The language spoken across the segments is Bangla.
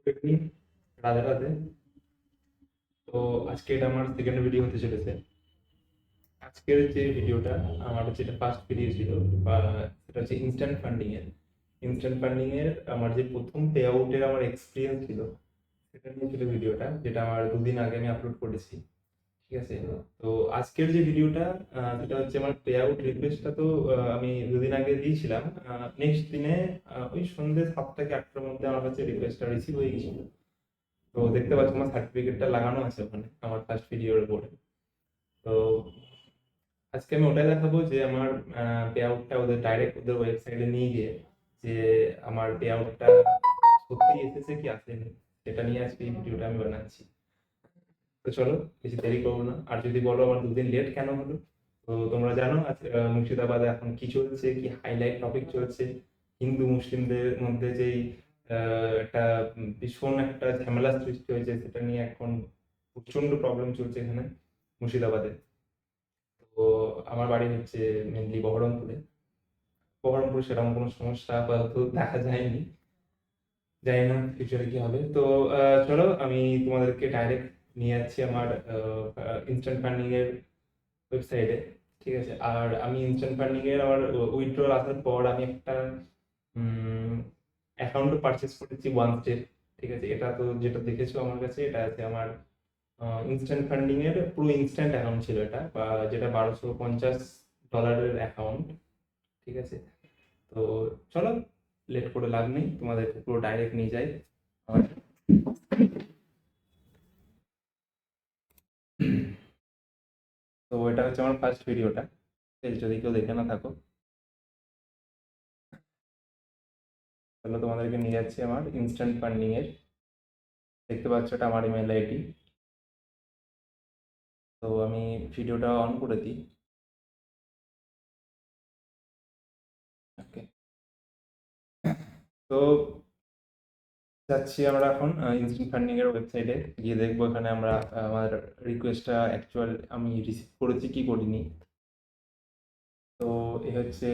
Good evening, Radhe Radhe. তো আজকে এটা আমার সেকেন্ড ভিডিও হতে চলেছে। আজকের যে ভিডিওটা আমার যেটা ফার্স্ট ভিডিও ছিল, বা সেটা হচ্ছে ইনস্ট্যান্ট ফান্ডিং এর আমার যে প্রথম পে আউটের আমার এক্সপিরিয়েন্স ছিল, সেটা নিয়ে ছিল ভিডিওটা, যেটা আমার 2 দিন আগে আমি আপলোড করেছি। ঠিক আছে। তো আজকের যে ভিডিওটা, সেটা হচ্ছে আমার পে আউট রিকোয়েস্টটা। তো আমি 2 দিন আগে দিয়েছিলাম। নেক্সট দিনে ওই সন্ধ্যে 7টা কি 8টার মধ্যে আমার কাছে রিকোয়েস্টটা রিসিভ হয়ে গেছিল। তো দেখতে পাচ্ছ আমার সার্টিফিকেটটা লাগানো আছে ওখানে আমার ফার্স্ট ভিডিওর উপরে। তো আজকে আমি ওটাই দেখাবো যে আমার পে আউটটা ওদের ডাইরেক্ট ওদের ওয়েবসাইটে নিয়ে গিয়ে, যে আমার পে আউটটা সত্যি এসেছে কি আসেনি, সেটা নিয়ে আজকে এই ভিডিওটা আমি বানাচ্ছি। তো চলো, বেশি দেরি করবো না। আর যদি বলো আমার 2 দিন লেট কেন হলো, তো তোমরা জানো আজ মুর্শিদাবাদে এখন কি চলছে, কি হাইলাইট টপিক চলছে। হিন্দু মুসলিমদের মধ্যে যেই একটা ভীষণ একটা ঝামেলা সৃষ্টি হয়েছে, সেটা নিয়ে এখন প্রচন্ড প্রবলেম চলছে এখানে মুর্শিদাবাদে। তো আমার বাড়ি হচ্ছে মেনলি বহরমপুরে। বহরমপুরে সেরকম কোনো সমস্যা আপাতত দেখা যায়নি। জানি না ফিউচারে কি হবে। তো চলো আমি তোমাদেরকে ডাইরেক্ট নিয়ে যাচ্ছি আমার ইনস্ট্যান্ট ফান্ডিং এর ওয়েবসাইটে। ঠিক আছে। আর আমি ইনস্ট্যান্ট ফান্ডিং এর আমার উইথড্রল আসার পর আমি একটা অ্যাকাউন্টও পারচেস করেছি, ওয়ান স্টেপ। ঠিক আছে। এটা তো যেটা দেখেছো আমার কাছে, এটা আছে আমার ইনস্ট্যান্ট ফান্ডিং এর পুরো ইনস্ট্যান্ট অ্যাকাউন্ট ছিল এটা, বা যেটা $1250 অ্যাকাউন্ট। ঠিক আছে। তো চলো, লেট করে লাভ নেই, তোমাদের পুরো ডাইরেক্ট নিয়ে যাই আমার। তো এটা হচ্ছে আমার ফার্স্ট ভিডিওটা, যদি কেউ দেখে না থাকো। তাহলে তোমাদেরকে নিয়ে যাচ্ছি আমার ইনস্ট্যান্ট ফান্ডিং এর। দেখতে পাচ্ছ এটা আমার ইমেল আইডি। তো আমি ভিডিওটা অন করে দিই। ওকে। তো যাচ্ছি আমরা এখন ইনস্ট্যান্ট ফান্ডিং এর ওয়েবসাইটে গিয়ে দেখবো এখানে আমরা আমার রিকোয়েস্টটা অ্যাকচুয়াল আমি রিসিভ করেছি কি করিনি। তো এই হচ্ছে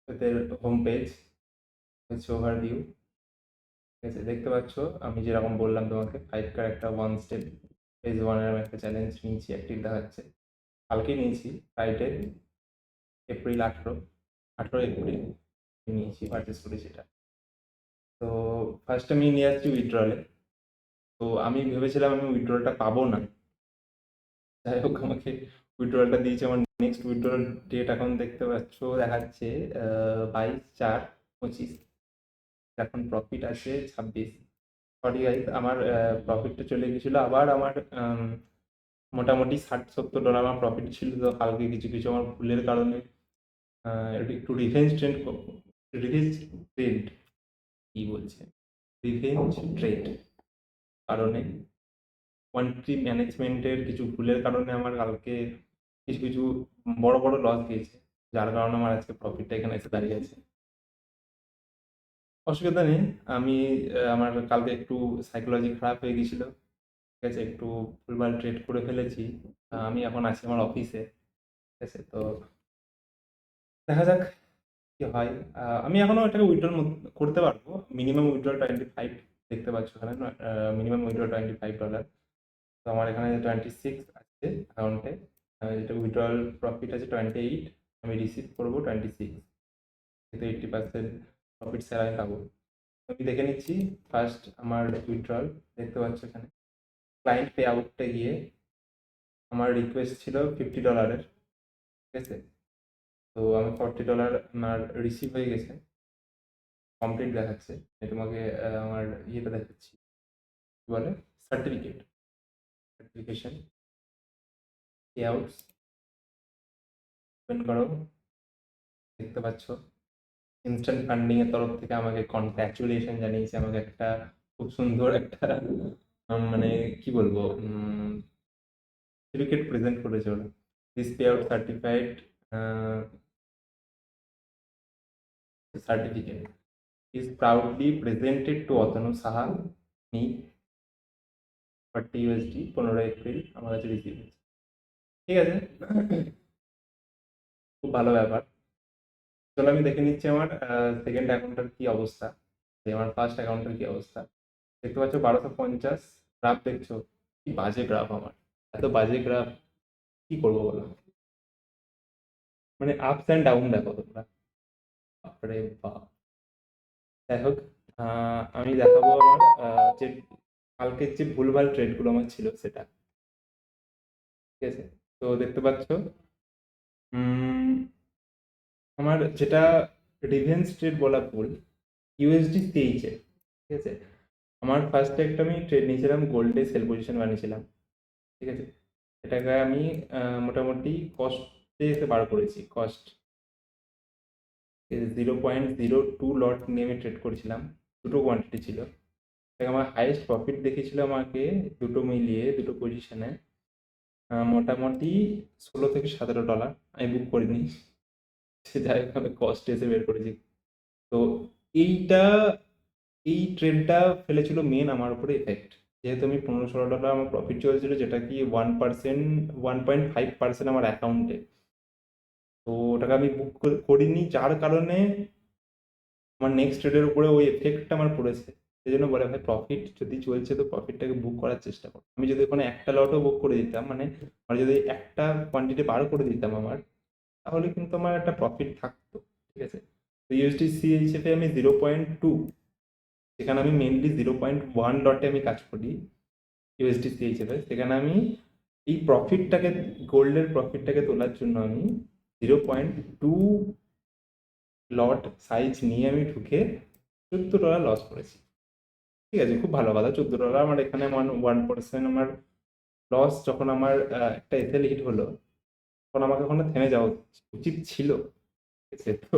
এদের হোম পেজ, হচ্ছে ওভারভিউ। ঠিক আছে। দেখতে পাচ্ছ আমি যেরকম বললাম তোমাকে, 5 ক্যারেক্টার ওয়ান স্টেপ পেজ ওয়ানের আমি একটা চ্যালেঞ্জ নিয়েছি, অ্যাক্টিভ দেখাচ্ছে। কালকে নিয়েছি, ফ্রাইডে, এপ্রিল 18, 18 এপ্রিল নিয়েছি, পারচেস করেছি এটা। তো ফার্স্ট আমি নিয়ে আসছি উইথড্রলে। তো আমি ভেবেছিলাম আমি উইথড্রলটা পাবো না। যাই হোক, আমাকে উইথড্রলটা দিয়েছে। আমার নেক্সট উইথড্রল ডেট এখন দেখতে পাচ্ছ দেখাচ্ছে 22/4/25। এখন প্রফিট আছে 26। সরি গাইজ, আমার প্রফিটটা চলে গেছিলো আবার। আমার মোটামুটি $60-70 আমার প্রফিট ছিল। তো কালকে কিছু কিছু আমার ভুলের কারণে একটু রিভেঞ্জ ট্রেড কি বলছে, রিভেঞ্জ ট্রেড কারণে, কোয়ান্টিটি ম্যানেজমেন্টের কিছু ভুলের কারণে আমার কালকে কিছু কিছু বড় বড় লস গিয়েছে, যার কারণে আমার আজকে প্রফিটটা এখানে এসে দাঁড়িয়ে আছে। অসুবিধা নেই। আমি আমার কালকে একটু সাইকোলজি খারাপ হয়ে গেছিল। ঠিক আছে, একটু ভুলভাল ট্রেড করে ফেলেছি। আমি এখন আছি আমার অফিসে। ঠিক আছে। তো দেখা যাক কি হয়। আমি এখনো এটাকে উইথড্রল করতে পারবো। মিনিমাম উইথড্রল 25 দেখতে পাচ্ছ এখানে। Minimum withdrawal $25। তো আমার এখানে 26 আছে অ্যাকাউন্টে। যেটা উইথড্রল প্রফিট আছে 28, আমি রিসিভ করবো 26। কিন্তু 80% প্রফিট স্যার আমি পাবো। আমি দেখে নিচ্ছি ফার্স্ট আমার উইথড্রল। দেখতে পাচ্ছ এখানে ক্লায়েন্ট পে আউটটা গিয়ে আমার রিকোয়েস্ট ছিল $50। ঠিক আছে। তো আমি $40 আমার রিসিভ হয়ে গেছে, কমপ্লিট দেখাচ্ছে। আমি তোমাকে আমার ইয়েটা দেখাচ্ছি, কি বলে, সার্টিফিকেশন পে আউটস ওপেন করো। দেখতে পাচ্ছ ইনস্ট্যান্ট ফান্ডিং এর তরফ থেকে আমাকে কনগ্রাচুলেশন জানিয়েছে। আমাকে একটা খুব সুন্দর একটা মানে কি বলবো, সার্টিফিকেট প্রেজেন্ট করেছে ওরা। This pay out certificate is proudly presented to Atanu Saha, me, 40 USD, 15 April আমার কাছে রিসিভ হয়েছে। ঠিক আছে, খুব ভালো ব্যাপার। চলো আমি দেখে নিচ্ছি আমার সেকেন্ড অ্যাকাউন্টের কি অবস্থা, যে আমার ফার্স্ট অ্যাকাউন্টের কি অবস্থা। দেখতে পাচ্ছ 1250 গ্রাফ দেখছো, কি বাজে গ্রাফ আমার, এত বাজে গ্রাফ, কি করবো বলো? মানে আপস অ্যান্ড ডাউন দেখো তোমরা, বাপরে বাপ। যাই হোক, আমি দেখাবো আমার যে কালকের যে ভুলভাল ট্রেডগুলো আমার ছিল সেটা, ঠিক আছে? তো দেখতে পাচ্ছ, উম, আমার যেটা রিভেন্স ট্রেড বলা ভুল, ইউএসডি সিএইচএ, ঠিক আছে? আমার ফার্স্টে একটা আমি ট্রেড নিয়েছিলাম, গোল্ডে সেল পজিশন বানিয়েছিলাম, ঠিক আছে? এটাকে আমি মোটামুটি কস্টে এসে বার করেছি, কস্ট 0.02 লট নিয়ে আমি ট্রেড করেছিলাম, দুটো কোয়ান্টিটি ছিল। দেখ, আমার হাইয়েস্ট প্রফিট দেখেছিল আমাকে দুটো মিলিয়ে, দুটো পজিশনে মোটামুটি $16 থেকে $17। আমি বুক করিনি, সে যাই হোক আমি কস্ট এসে বের করেছি। তো এইটা, এই ট্রেডটা ফেলেছিল মেন আমার উপরে এফেক্ট, যেহেতু আমি $15-16 আমার প্রফিট চলছিল, যেটা কি 1%, 1.5% আমার অ্যাকাউন্টে। তো ওটাকে আমি বুক করিনি, যার কারণে আমার নেক্সট ট্রেডের উপরে ওই এফেক্টটা আমার পড়েছে। সেই জন্য বলে ভাই, প্রফিট যদি চলছে তো প্রফিটটাকে বুক করার চেষ্টা করো। আমি যদি ওখানে একটা লটও বুক করে দিতাম, মানে আমার যদি একটা কোয়ান্টিটি বার করে দিতাম আমার, তাহলে কিন্তু আমার একটা প্রফিট থাকতো, ঠিক আছে? তো ইউএসডিসি হিসেবে আমি 0.2, সেখানে আমি মেনলি 0.1 লটে আমি কাজ করি ইউএসডিসি হিসেবে, সেখানে আমি এই প্রফিটটাকে, গোল্ডের প্রফিটটাকে তোলার জন্য আমি 0.2 লট সাইজ নিয়ে আমি ঢুকে $14 লস করেছি, ঠিক আছে? খুব ভালো কথা, $14 আমার এখানে 1% আমার লস। যখন আমার একটা এসএল হিট হলো, তখন আমাকে ওখানে থেমে যাওয়া উচিত ছিল, ঠিক আছে? তো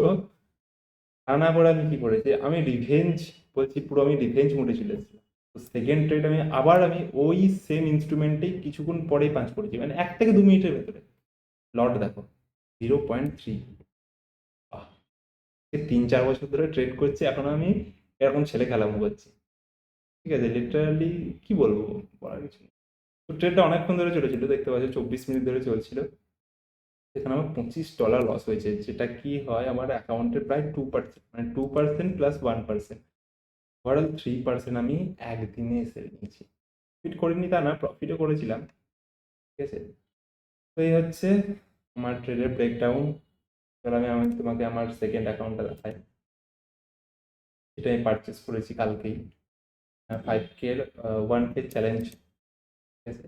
তা না করে আমি কি করেছি, আমি রিভেঞ্জ, বলছি পুরো আমি রিভেঞ্জ মোডে চলে এসেছিলাম। তো সেকেন্ড ট্রেড আমি আবার আমি ওই সেম ইনস্ট্রুমেন্টেই কিছুক্ষণ পরেই পাঞ্চ করেছি, মানে 1 থেকে 2 মিনিটের ভেতরে। লট দেখো, 0.3। 3-4 বছর ধরে ট্রেড করছি, এখন আমি এরকম ছেলে খেলামো করছি, ঠিক আছে? লিটারালি কি বলবো, বলার কিছু নেই। তো ট্রেডটা অনেকক্ষণ ধরে চলেছিল, দেখতে পাচ্ছি 24 মিনিট ধরে চলছিল। এখানে আমার $25 লস হয়েছে, যেটা কি হয় আমার অ্যাকাউন্টে প্রায় 2%, মানে 2% প্লাস 1%, ওভারঅল 3% আমি একদিনে এসে নিয়েছি। প্রফিট করিনি তা না, প্রফিটও করেছিলাম, ঠিক আছে? তো এই হচ্ছে আমার ট্রেডের ব্রেকডাউন। এবার আমি তোমাকে আমার সেকেন্ড অ্যাকাউন্টটা দেখাই, এটা আমি পারচেস করেছি কালকেই, 5K এর 1K চ্যালেঞ্জ, ঠিক আছে?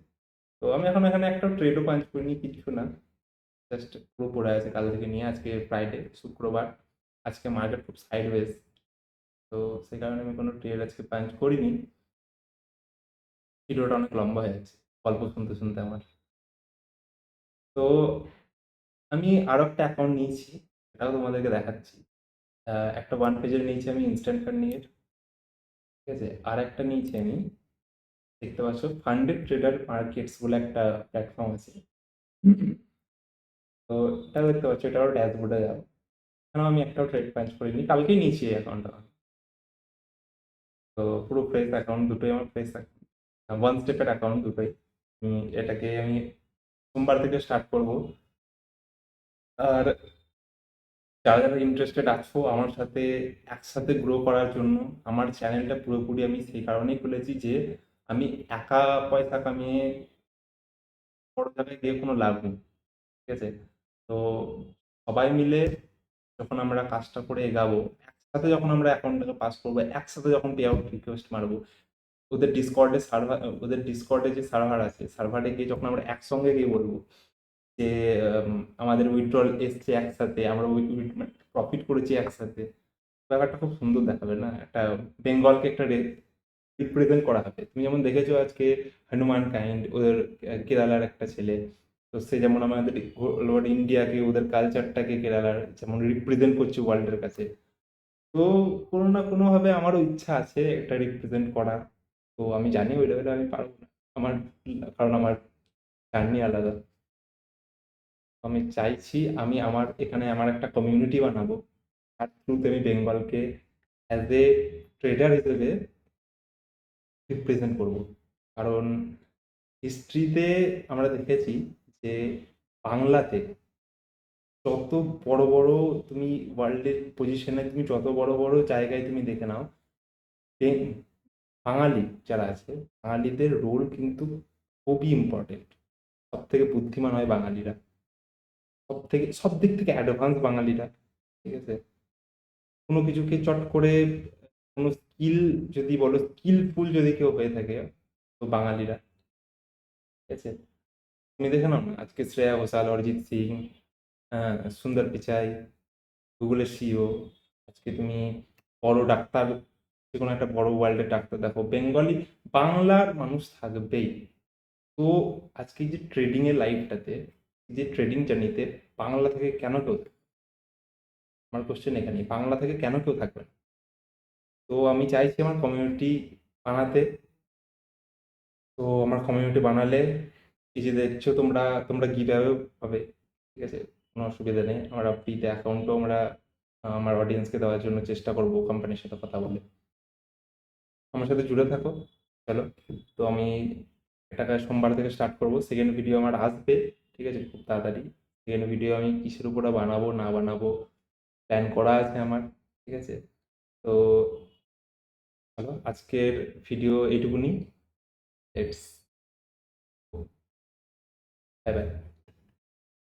তো আমি এখন এখানে একটা ট্রেডও পাঞ্চ করিনি, কিছু না, জাস্ট পুরো পড়ে আছে কাল থেকে নিয়ে। আজকে ফ্রাইডে, শুক্রবার, আজকে মার্কেট খুব সাইডওয়েজ, তো সেই কারণে আমি কোনো ট্রেড আজকে পাঞ্চ করিনি। ভিডিওটা অনেক লম্বা হয়ে যাচ্ছে গল্প শুনতে শুনতে আমার। তো আমি আরো একটা অ্যাকাউন্ট নিয়েছি, এটাও তোমাদেরকে দেখাচ্ছি। একটা 1 পেজের নিয়েছি আমি ইনস্ট্যান্ট ফান্ডিং এর, ঠিক আছে? আর একটা নিয়েছি আমি, দেখতে পাচ্ছ, ফান্ডেড ট্রেডার মার্কেটস বলে একটা প্ল্যাটফর্ম আছে। তো এটা দেখতে পাচ্ছ, এটাও ড্যাশবোর্ডে যাও। এখানেও আমি একটাও ট্রেড পাঞ্চ করিনি, কালকেই নিয়েছি এই অ্যাকাউন্টটা। তো পুরো ফ্রেশ অ্যাকাউন্ট, দুটোই আমার ফ্রেশ অ্যাকাউন্ট, ওয়ান স্টেপের অ্যাকাউন্ট দুটোই। এটাকে আমি সোমবার থেকে স্টার্ট করব। আর যারা যারা ইন্টারেস্টেড আছো আমার সাথে একসাথে গ্রো করার জন্য, আমার চ্যানেলটা পুরোপুরি আমি সেই কারণেই খুলেছি যে আমি একা পয়সা কামিয়ে বড় জায়গায় গিয়ে কোনো লাভ নেই, ঠিক আছে? তো সবাই মিলে যখন আমরা কাজটা করে এগাবো, একসাথে যখন আমরা অ্যাকাউন্টটাকে পাস করবো, একসাথে যখন পে আউট রিকোয়েস্ট মারবো, ওদের ডিসকর্ডে যে সার্ভার আছে, সার্ভারে গিয়ে যখন আমরা একসঙ্গে গিয়ে বলবো যে আমাদের উইথড্রল এসছে একসাথে, আমরা প্রফিট করেছি একসাথে, ব্যাপারটা খুব সুন্দর দেখাবে না? একটা বেঙ্গলকে একটা রিপ্রেজেন্ট করা হবে। তুমি যেমন দেখেছো আজকে হনুমান কাইন্ড, ওদের কেরালার একটা ছেলে, তো সে যেমন আমাদের ইন্ডিয়াকে, ওদের কালচারটাকে কেরালার যেমন রিপ্রেজেন্ট করছে ওয়ার্ল্ডের কাছে। তো কোনো না কোনোভাবে আমারও ইচ্ছা আছে একটা রিপ্রেজেন্ট করার। তো আমি জানি ওই লেভেলে আমি পারবো না, আমার, কারণ আমার জার্নি আলাদা। আমি চাইছি আমি আমার এখানে আমার একটা কমিউনিটি বানাবো, তার থ্রুতে আমি বেঙ্গলকে অ্যাজ এ ট্রেডার হিসেবে রিপ্রেজেন্ট করব। কারণ হিস্ট্রিতে আমরা দেখেছি যে বাংলাতে যত বড় বড়, তুমি ওয়ার্ল্ডের পজিশনে তুমি যত বড় বড় জায়গায় তুমি দেখে নাও, বাঙালি যারা আছে, বাঙালিদের রোল কিন্তু খুবই ইম্পর্টেন্ট। সব থেকে বুদ্ধিমান হয় বাঙালিরা, সব দিক থেকে অ্যাডভান্স বাঙালিরা। ঠিক আছে, কোনো কিছুকে চট করে কোনো স্কিল, যদি বলো স্কিলফুল যদি কেউ হয়ে থাকে, তো বাঙালিরা। ঠিক আছে, তুমি দেখে নাও না আজকে শ্রেয়া ঘোষাল, অরিজিৎ সিং, সুন্দর পিচাই, গুগলের সিও, আজকে তুমি বড় ডাক্তার, যে কোনো একটা বড় ওয়ার্ল্ডের ডাক্তার দেখো, বেঙ্গলি বাংলার মানুষ থাকবেই। তো আজকে যে ট্রেডিং এর লাইফটাতে, যে ট্রেডিং জার্নিতে বাংলা থেকে কেন কেউ থাকবে? আমার কোশ্চেন এখানে, বাংলা থেকে কেন কেউ থাকবে না? তো আমি চাইছি আমার কমিউনিটি বানাতে। তো আমার কমিউনিটি বানালে, এই যে দেখছো তোমরা, তোমরা গিভঅ্যাওয়ে পাবে। ঠিক আছে, কোনো অসুবিধা নেই, আমরা ফ্রিতে অ্যাকাউন্টও আমরা আমার অডিয়েন্সকে দেওয়ার জন্য চেষ্টা করবো কোম্পানির সাথে কথা বলে। আমার সাথে জুড়ে থাকো। চলো, তো আমি এটাকে সোমবার থেকে স্টার্ট করব, সেকেন্ড ভিডিও আমার আসবে। ঠিক আছে, খুব তাড়াতাড়ি। সেকেন্ড ভিডিও আমি কিসের উপরে বানাবো না বানাবো প্ল্যান করা আছে আমার। ঠিক আছে, তো চলো, আজকের ভিডিও এইটুকুনি। Let's, bye bye.